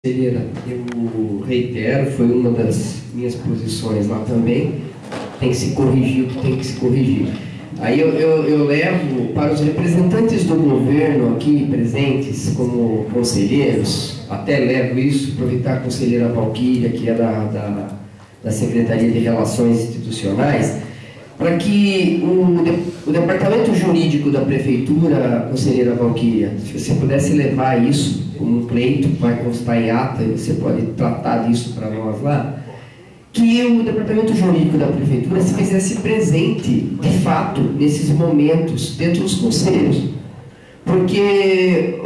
Conselheira, eu reitero, foi uma das minhas posições lá também, tem que se corrigir o que tem que se corrigir. Aí eu levo para os representantes do governo aqui presentes como conselheiros, até levo isso, aproveitar a conselheira Valquíria, que é da Secretaria de Relações Institucionais, para que o departamento jurídico da Prefeitura, conselheira Valquíria, se você pudesse levar isso como um pleito, vai constar em ata, e você pode tratar disso para nós lá, que o departamento jurídico da Prefeitura se fizesse presente, de fato, nesses momentos, dentro dos conselhos. Porque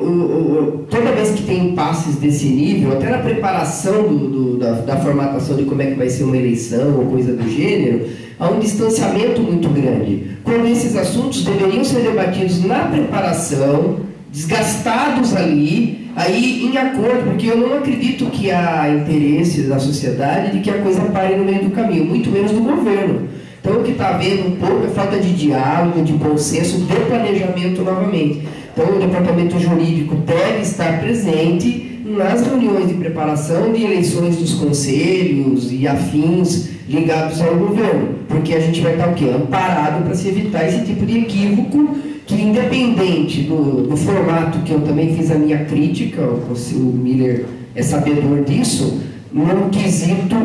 toda vez que tem impasses desse nível, até na preparação da formatação de como é que vai ser uma eleição ou coisa do gênero, há um distanciamento muito grande. Quando esses assuntos deveriam ser debatidos na preparação, desgastados ali, aí em acordo, porque eu não acredito que há interesse da sociedade de que a coisa pare no meio do caminho, muito menos do governo. Então o que está havendo um pouco é falta de diálogo, de bom senso, de planejamento novamente. Então o departamento jurídico deve estar presente nas reuniões de preparação de eleições dos conselhos e afins ligados ao governo, porque a gente vai estar o quê? Amparado para se evitar esse tipo de equívoco que, independente do formato, que eu também fiz a minha crítica, o Miller é sabedor disso, no quesito,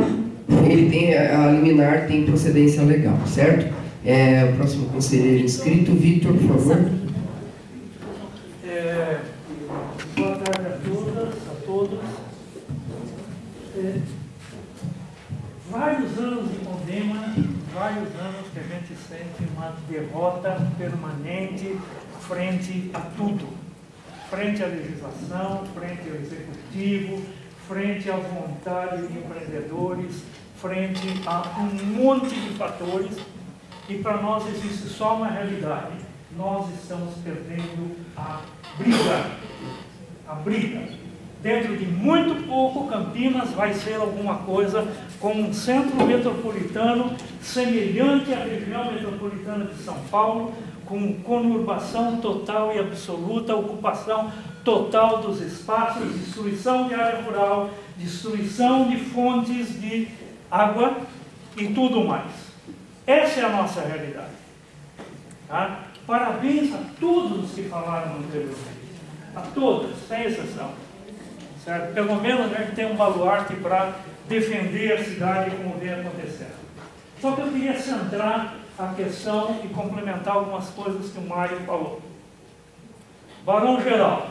ele tem, a liminar tem procedência legal, certo? O próximo conselheiro inscrito, Victor, por favor. Boa tarde a todas, a todos. Vários anos de condena, vários anos que a gente sente uma derrota permanente frente a tudo. Frente à legislação, frente ao executivo, frente à vontade de empreendedores, frente a um monte de fatores. E para nós existe só uma realidade. Nós estamos perdendo a briga. A briga. Dentro de muito pouco, Campinas vai ser alguma coisa como um centro metropolitano semelhante à região metropolitana de São Paulo, com conurbação total e absoluta, ocupação total dos espaços, destruição de área rural, destruição de fontes de água e tudo mais. Essa é a nossa realidade. Tá? Parabéns a todos os que falaram anteriormente. A todos, sem exceção. Certo? Pelo menos a gente tem um baluarte para defender a cidade como vem acontecendo. Só que eu queria centrar a questão e complementar algumas coisas que o Mário falou. Barão Geraldo.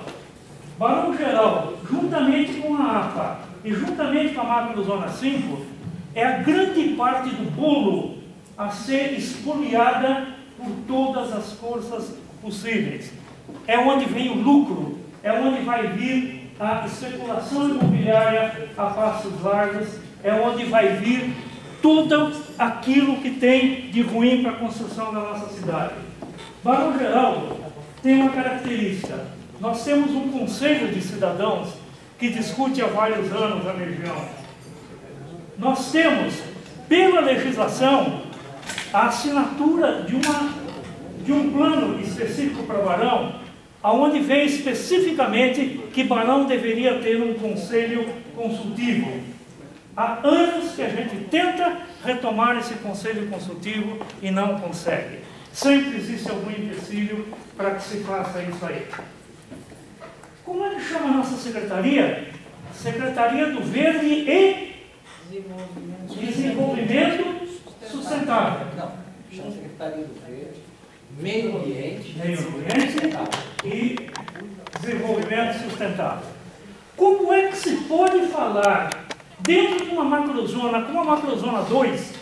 Barão Geraldo, juntamente com a APA e juntamente com a Macrozona 5, é a grande parte do bolo a ser espoliada por todas as forças possíveis. É onde vem o lucro, é onde vai vir a especulação imobiliária a passos largos, é onde vai vir tudo aquilo que tem de ruim para a construção da nossa cidade. Barão Geraldo tem uma característica. Nós temos um conselho de cidadãos que discute há vários anos a região. Nós temos, pela legislação, a assinatura de um plano específico para Barão, aonde vem especificamente que Barão deveria ter um conselho consultivo. Há anos que a gente tenta retomar esse conselho consultivo e não consegue. Sempre existe algum empecilho para que se faça isso aí. Como é que chama a nossa secretaria? Secretaria do Verde e Desenvolvimento Sustentável. Não, chama Secretaria do Verde, Meio Ambiente e Desenvolvimento Sustentável. Como é que se pode falar dentro de uma macrozona, como a macrozona 2,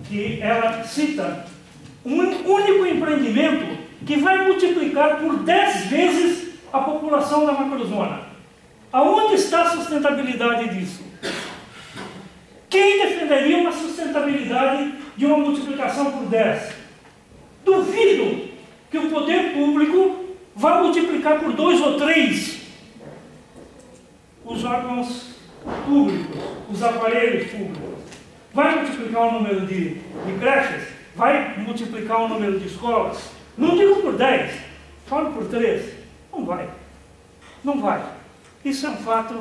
que ela cita um único empreendimento que vai multiplicar por 10 vezes a população da macrozona? Aonde está a sustentabilidade disso? Quem defenderia uma sustentabilidade de uma multiplicação por 10? Duvido que o poder público vá multiplicar por 2 ou 3 os órgãos públicos, os aparelhos públicos. Vai multiplicar o número de creches? Vai multiplicar o número de escolas? Não digo por 10, falo por 3. Não vai. Não vai. Isso é um fato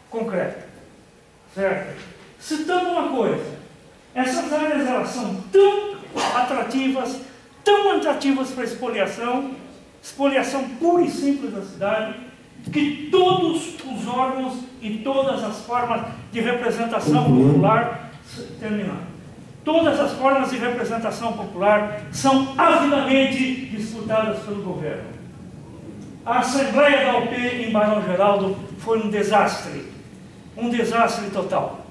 concreto. Certo? Citando uma coisa, essas áreas elas são tão atrativas para espoliação pura e simples da cidade, que todos os órgãos e todas as formas de representação popular, terminando, todas as formas de representação popular são avidamente disputadas pelo governo. A Assembleia da UP em Barão Geraldo foi um desastre total,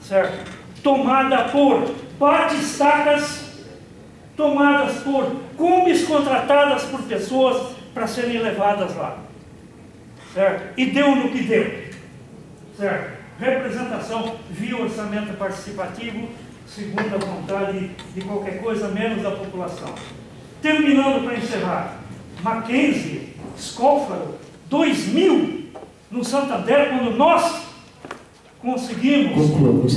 certo? Tomada por batistacas, tomadas por combis contratadas por pessoas para serem levadas lá, certo? E deu no que deu, certo? Representação via orçamento participativo, segundo a vontade de qualquer coisa menos da população. Terminando para encerrar, Mackenzie, Scófaro, 2000, no Santander, quando nós conseguimos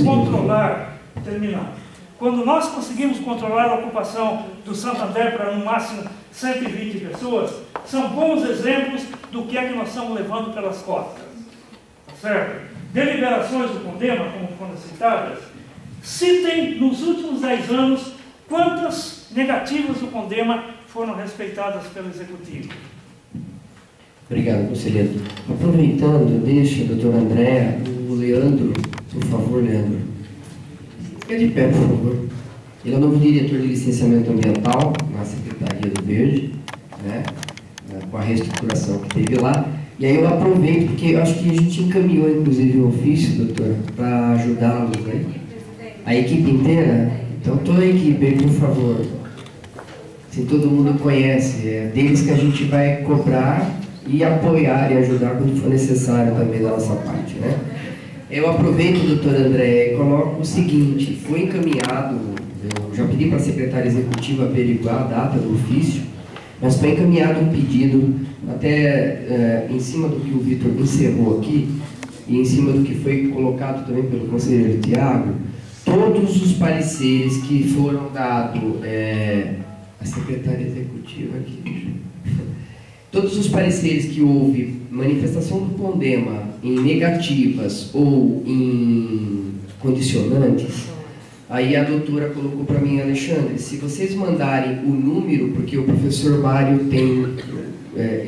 controlar, terminando, quando nós conseguimos controlar a ocupação do Santander para no máximo 120 pessoas, são bons exemplos do que é que nós estamos levando pelas costas, certo? Deliberações do Condema, como foram citadas, citem nos últimos 10 anos quantas negativas do Condema foram respeitadas pelo Executivo. Obrigado, conselheiro. Aproveitando, deixa, doutor André, o Leandro, por favor, Leandro. Fica de pé, por favor. Ele é o novo diretor de licenciamento ambiental na Secretaria do Verde, né? Com a reestruturação que teve lá. E aí eu aproveito, porque eu acho que a gente encaminhou, inclusive, o ofício, doutor, para ajudá-los, né? A equipe inteira? Então, toda a equipe aí, por favor. Se todo mundo conhece, é deles que a gente vai cobrar e apoiar e ajudar quando for necessário também da nossa parte, né? Eu aproveito, doutor André, e coloco o seguinte: foi encaminhado, eu já pedi para a secretária executiva averiguar a data do ofício, mas foi encaminhado um pedido, até em cima do que o Vitor encerrou aqui, e em cima do que foi colocado também pelo conselheiro Tiago, todos os pareceres que foram dados, a secretária executiva aqui, todos os pareceres que houve manifestação do Condema em negativas ou em condicionantes, aí a doutora colocou para mim, Alexandre, se vocês mandarem o número, porque o professor Mário tem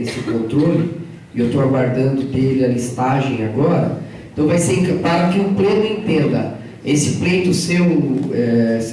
esse controle, e eu estou aguardando dele a listagem agora, então vai ser para que o pleno entenda, esse pleito seu,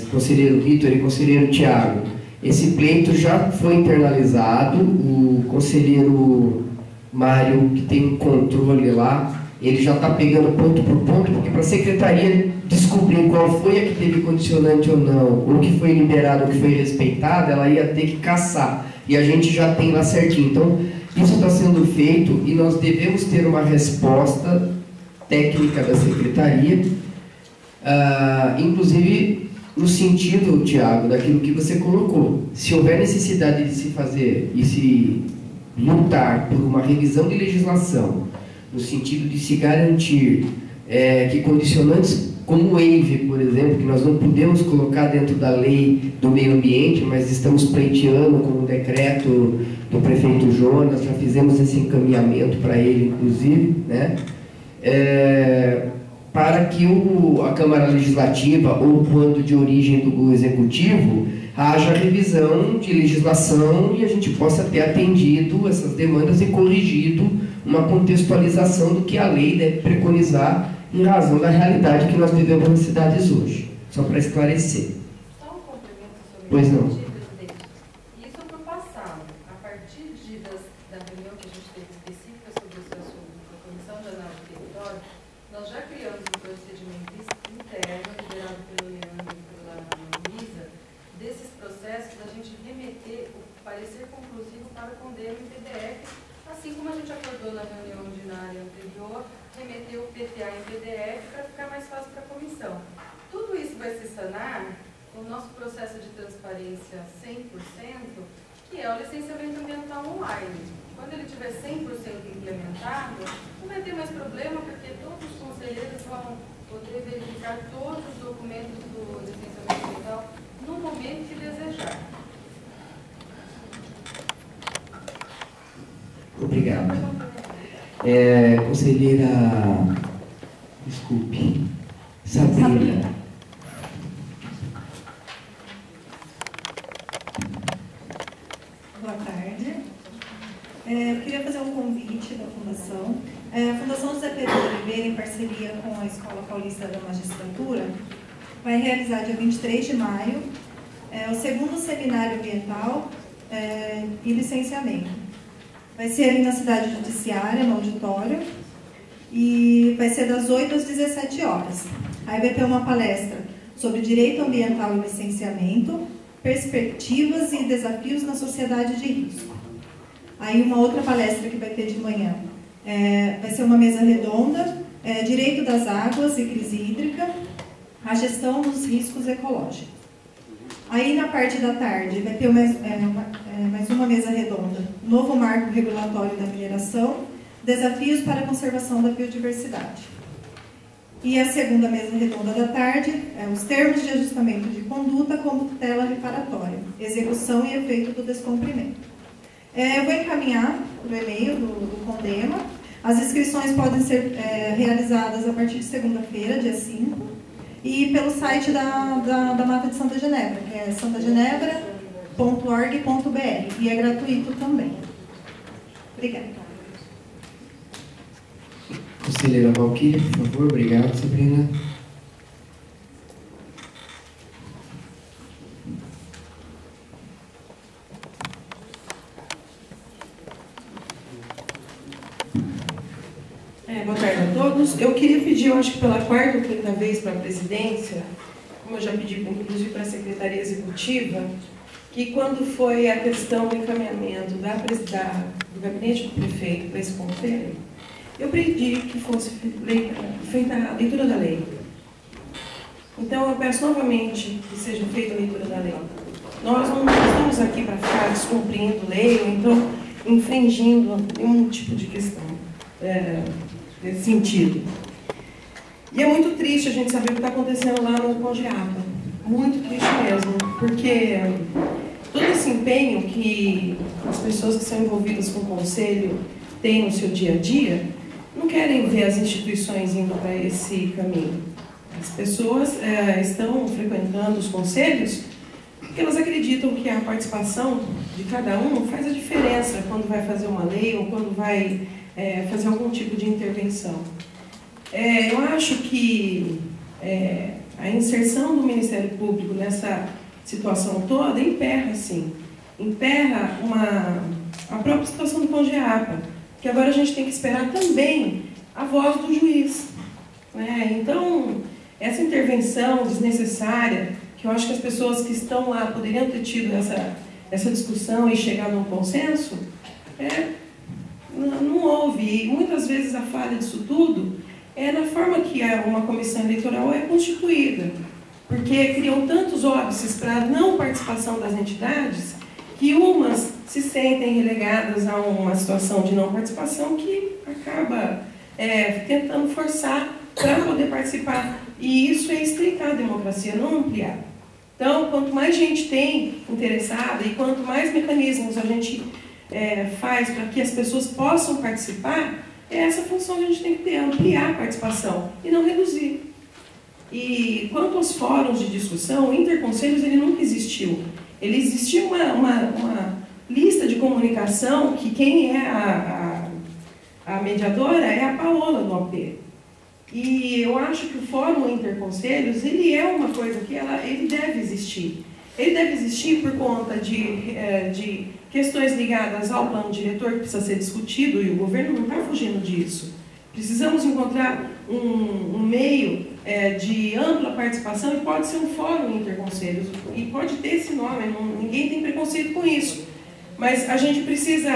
conselheiro Vitor e conselheiro Tiago, esse pleito já foi internalizado, o conselheiro Mário, que tem um controle lá, ele já está pegando ponto por ponto, porque para a secretaria descobrir qual foi a que teve condicionante ou não, o que foi liberado, o que foi respeitado, ela ia ter que caçar, e a gente já tem lá certinho. Então, isso está sendo feito e nós devemos ter uma resposta técnica da secretaria, inclusive no sentido, Tiago, daquilo que você colocou. Se houver necessidade de se fazer e se lutar por uma revisão de legislação, no sentido de se garantir que condicionantes como o EIVE, por exemplo, que nós não podemos colocar dentro da lei do meio ambiente, mas estamos pleiteando com o decreto do prefeito Jonas, já fizemos esse encaminhamento para ele, inclusive, né? Para que a Câmara Legislativa, ou quando de origem do Executivo, haja revisão de legislação e a gente possa ter atendido essas demandas e corrigido uma contextualização do que a lei deve preconizar em razão da realidade que nós vivemos nas cidades hoje. Só para esclarecer. Só um complemento sobre pois não. Isso para o passado. A partir da reunião que a gente teve específica sobre esse assunto, a Comissão de Análise do Território, nós já criamos um procedimento interno, liderado pelo Leandro e pela Luísa, desses processos, a gente remeter o parecer conclusivo para o Condema em PDF, assim como a gente acordou na reunião ordinária anterior, remeter o PTA em PDF para ficar mais fácil para a comissão. Tudo isso vai se sanar com o nosso processo de transparência 100%, que é o licenciamento ambiental online. Quando ele tiver 100% implementado, não vai ter mais problema, porque todos os conselheiros vão poder verificar todos os documentos do licenciamento ambiental no momento que desejar. Obrigado. Conselheira, desculpe, Sabrina. Boa tarde. Eu queria fazer um convite da Fundação. A Fundação José Pedro de Oliveira, em parceria com a Escola Paulista da Magistratura, vai realizar dia 23 de maio o segundo seminário ambiental e licenciamento. Vai ser ali na cidade judiciária, no auditório, e vai ser das 8 às 17 horas. Aí vai ter uma palestra sobre direito ambiental e licenciamento, perspectivas e desafios na sociedade de risco. Aí uma outra palestra que vai ter de manhã vai ser uma mesa redonda, direito das águas e crise hídrica, a gestão dos riscos ecológicos. Aí na parte da tarde vai ter mais uma mesa redonda, novo marco regulatório da mineração, desafios para a conservação da biodiversidade. E a segunda mesa redonda da tarde os termos de ajustamento de conduta como tutela reparatória, execução e efeito do descumprimento. Eu vou encaminhar o e-mail do Condema. As inscrições podem ser realizadas a partir de segunda-feira, dia 5, e pelo site da Mata de Santa Genebra, que é santagenebra.org.br, e é gratuito também. Obrigada. Conselheira Valquíria, por favor. Obrigado, Sabrina. Boa tarde a todos. Eu queria pedir, eu acho que pela quarta ou quinta vez para a presidência, como eu já pedi inclusive para a Secretaria Executiva, que quando foi a questão do encaminhamento do gabinete do prefeito para esse conselho, eu pedi que fosse feita a leitura da lei. Então eu peço novamente que seja feita a leitura da lei. Nós não estamos aqui para ficar descumprindo lei ou então infringindo nenhum tipo de questão nesse sentido. E é muito triste a gente saber o que está acontecendo lá no Congeapa. Muito triste mesmo, porque todo esse empenho que as pessoas que são envolvidas com o Conselho têm no seu dia a dia, não querem ver as instituições indo para esse caminho. As pessoas estão frequentando os conselhos porque elas acreditam que a participação de cada um faz a diferença quando vai fazer uma lei ou quando vai fazer algum tipo de intervenção. Eu acho que a inserção do Ministério Público nessa situação toda emperra, sim, emperra a própria situação do Congeapa, que agora a gente tem que esperar também a voz do juiz. Então, essa intervenção desnecessária, que eu acho que as pessoas que estão lá poderiam ter tido essa discussão e chegar num consenso, não houve. E muitas vezes a falha disso tudo é na forma que uma comissão eleitoral é constituída, porque criam tantos óbices para a não participação das entidades que umas se sentem relegadas a uma situação de não participação que acaba tentando forçar para poder participar. E isso é estreitar a democracia, não ampliar. Então, quanto mais gente tem interessada e quanto mais mecanismos a gente faz para que as pessoas possam participar, essa função que a gente tem que ter, ampliar a participação e não reduzir. E quanto aos fóruns de discussão, o Interconselhos ele nunca existiu. Ele existiu uma lista de comunicação que quem é a mediadora é a Paola do AP. E eu acho que o Fórum Interconselhos, ele é uma coisa que ele deve existir. Ele deve existir por conta de questões ligadas ao plano diretor que precisa ser discutido, e o governo não está fugindo disso. Precisamos encontrar um meio de ampla participação, e pode ser um Fórum Interconselhos, e pode ter esse nome, ninguém tem preconceito com isso. Mas a gente precisa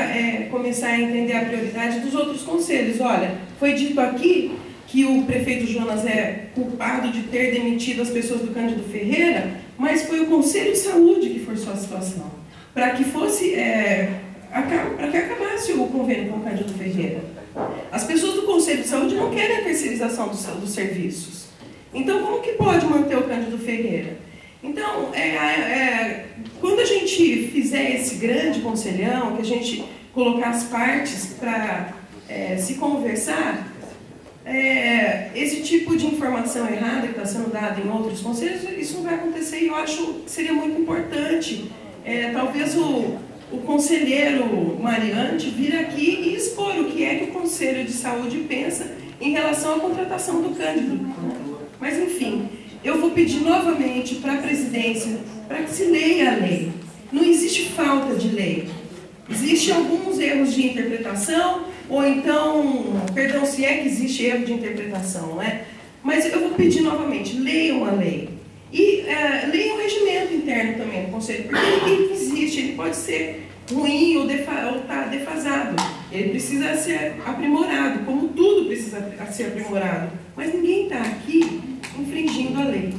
começar a entender a prioridade dos outros conselhos. Olha, foi dito aqui que o prefeito Jonas é culpado de ter demitido as pessoas do Cândido Ferreira, mas foi o Conselho de Saúde que forçou a situação, para que acabasse o convênio com o Cândido Ferreira. As pessoas do Conselho de Saúde não querem a terceirização dos serviços. Então, como que pode manter o Cândido Ferreira? Então, quando a gente fizer esse grande conselhão, que a gente colocar as partes para se conversar, esse tipo de informação errada que está sendo dada em outros conselhos, isso não vai acontecer, e eu acho que seria muito importante. Talvez o conselheiro Mariante vir aqui e expor o que é que o Conselho de Saúde pensa em relação à contratação do Cândido. Mas, enfim, eu vou pedir novamente para a presidência para que se leia a lei. Não existe falta de lei. Existem alguns erros de interpretação, ou então, perdão, se é que existe erro de interpretação, não é? Mas eu vou pedir novamente, leiam a lei. E leiam o regimento interno também do Conselho, porque ele existe, ele pode ser ruim ou estar defasado. Ele precisa ser aprimorado, como tudo precisa ser aprimorado. Mas ninguém está aqui infringindo a lei.